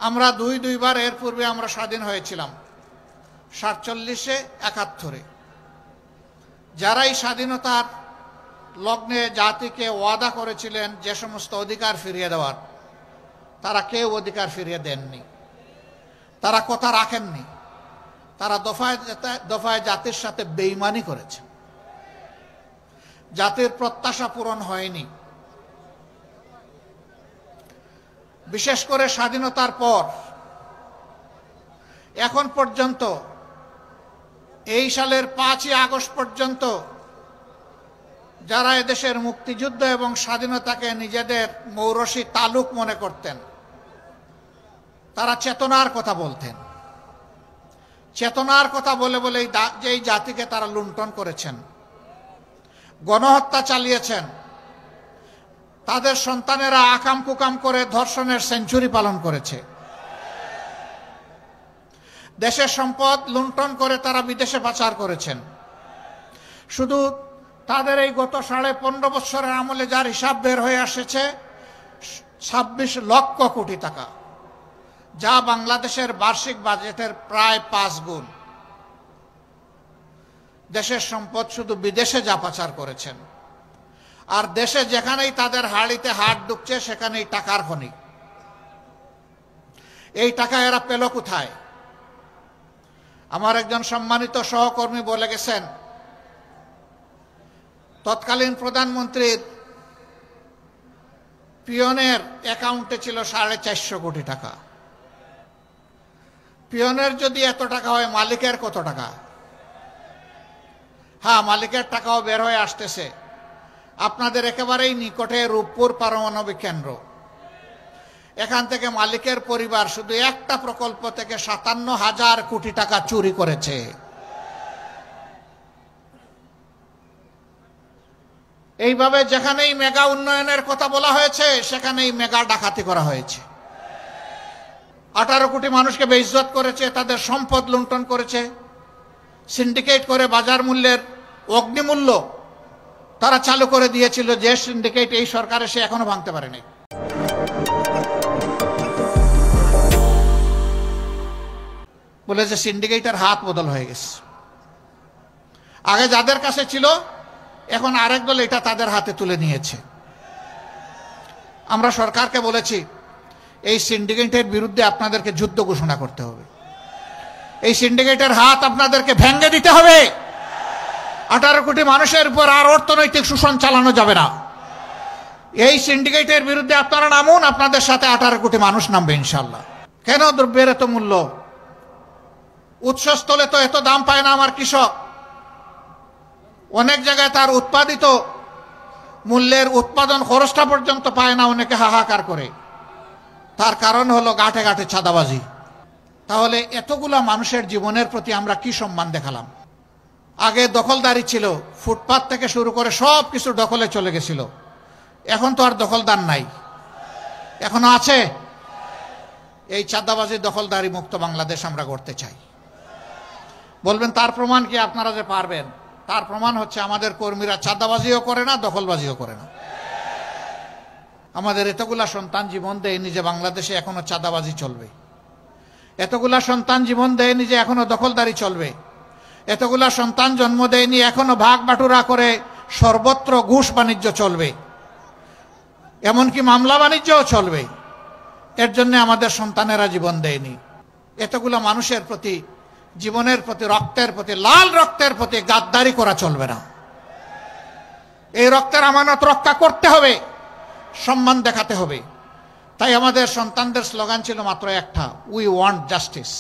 আমরা দুইবার এর পূর্বে আমরা স্বাধীন হয়েছিলাম, 47-এ, 71-এ। যারা এই স্বাধীনতার লগ্নে জাতিকে ওয়াদা করেছিলেন যে সমস্ত অধিকার ফিরিয়ে দেওয়ার, তারা কেউ অধিকার ফিরিয়ে দেননি, তারা কথা রাখেননি, তারা দফায় দফায় জাতির সাথে বেঈমানি করেছে। জাতির প্রত্যাশা পূরণ হয়নি। বিশেষ করে স্বাধীনতার পর এখন পর্যন্ত, এই সালের 5ই আগস্ট পর্যন্ত যারা এদেশের মুক্তিযুদ্ধ এবং স্বাধীনতাকে নিজেদের মৌরসি তালুক মনে করতেন, তারা চেতনার কথা বলতেন। চেতনার কথা বলে বলে এই জাতিকে তারা লুণ্ঠন করেছেন, গণহত্যা চালিয়েছেন। তাদের সন্তানেরা আকাম কুকাম করে ধর্ষণের সেঞ্চুরি পালন করেছে। দেশের সম্পদ লুণ্ঠন করে তারা বিদেশে পাচার করেছেন। শুধু তাদের এই গত 15.5 বছরের আমলে যার হিসাব বের হয়ে এসেছে 26 লক্ষ কোটি টাকা, যা বাংলাদেশের বার্ষিক বাজেটের প্রায় 5 গুণ। দেশের সম্পদ শুধু বিদেশে যা পাচার করেছেন, আর দেশে যেখানেই তাদের হাড়িতে হাত ঢুকছে সেখানেই টাকার খনি। এই টাকা এরা পেল কোথায়? আমার একজন সম্মানিত সহকর্মী বলে গেছেন, তৎকালীন প্রধানমন্ত্রীর পিয়নের অ্যাকাউন্টে ছিল 450 কোটি টাকা। পিয়নের যদি এত টাকা হয়, মালিকের কত টাকা? হ্যাঁ, মালিকের টাকাও বের হয়ে আসতেছে। আপনাদের একেবারেই নিকটে রূপপুর পারমাণবিক কেন্দ্র, এখান থেকে মালিকের পরিবার শুধু একটা প্রকল্প থেকে 57,000 কোটি টাকা চুরি করেছে। এইভাবে যেখানেই মেগা উন্নয়নের কথা বলা হয়েছে সেখানেই মেগা ডাকাতি করা হয়েছে। 18 কোটি মানুষকে বেইজ্জত করেছে, তাদের সম্পদ লুণ্ঠন করেছে। সিন্ডিকেট করে বাজার মূল্যের অগ্নিমূল্য তারা চালু করে দিয়েছিল, যে সিন্ডিকেট এই সরকার এসে এখনো ভাঙতে পারেনি। বলে যে সিন্ডিকেটের হাত বদল হয়ে গেছে। আগে যাদের কাছে ছিল, এখন আরেক দল এটা তাদের হাতে তুলে নিয়েছে। আমরা সরকারকে বলেছি, এই সিন্ডিকেটের বিরুদ্ধে আপনাদেরকে যুদ্ধ ঘোষণা করতে হবে। এই সিন্ডিকেটের হাত আপনাদেরকে ভেঙে দিতে হবে। 18 কোটি মানুষের উপর আর অর্থনৈতিক শোষণ চালানো যাবে না। এই সিন্ডিকেটের বিরুদ্ধে আপনারা নামুন, আপনাদের সাথে 18 কোটি মানুষ নামবে ইনশাল্লাহ। কেন দ্রব্যের এত মূল্য? উৎসস্থলে তো এত দাম পায় না আমার কৃষক। অনেক জায়গায় তার উৎপাদিত মূল্যের উৎপাদন খরচটা পর্যন্ত পায় না, অনেকে হাহাকার করে। তার কারণ হলো গাঁটে গাঁটে চাঁদাবাজি। তাহলে এতগুলা মানুষের জীবনের প্রতি আমরা কি সম্মান দেখালাম? আগে দখলদারি ছিল, ফুটপাত থেকে শুরু করে সব কিছু দখলে চলে গেছিল। এখন তো আর দখলদার নাই, এখনো আছে। এই চাঁদাবাজি দখলদারি মুক্ত বাংলাদেশ আমরা গড়তে চাই। বলবেন তার প্রমাণ কি? আপনারা যে পারবেন, তার প্রমাণ হচ্ছে আমাদের কর্মীরা চাঁদাবাজিও করে না, দখলবাজিও করে না। আমাদের এতগুলা সন্তান জীবন দেয়নি যে বাংলাদেশে এখনো চাঁদাবাজি চলবে। এতগুলা সন্তান জীবন দেয়নি যে এখনো দখলদারি চলবে। এতগুলা সন্তান জন্ম দেয়নি এখনো ভাগ বাটুরা করে সর্বত্র ঘুষ বাণিজ্য চলবে, এমনকি মামলা বাণিজ্যও চলবে। এর জন্য আমাদের সন্তানেরা জীবন দেয়নি। এতগুলা মানুষের প্রতি, জীবনের প্রতি, রক্তের প্রতি, লাল রক্তের প্রতি গাদ্দারি করা চলবে না। এই রক্তের আমানত রক্ষা করতে হবে, সম্মান দেখাতে হবে। তাই আমাদের সন্তানদের স্লোগান ছিল মাত্র একটা, উই ওয়ান্ট জাস্টিস।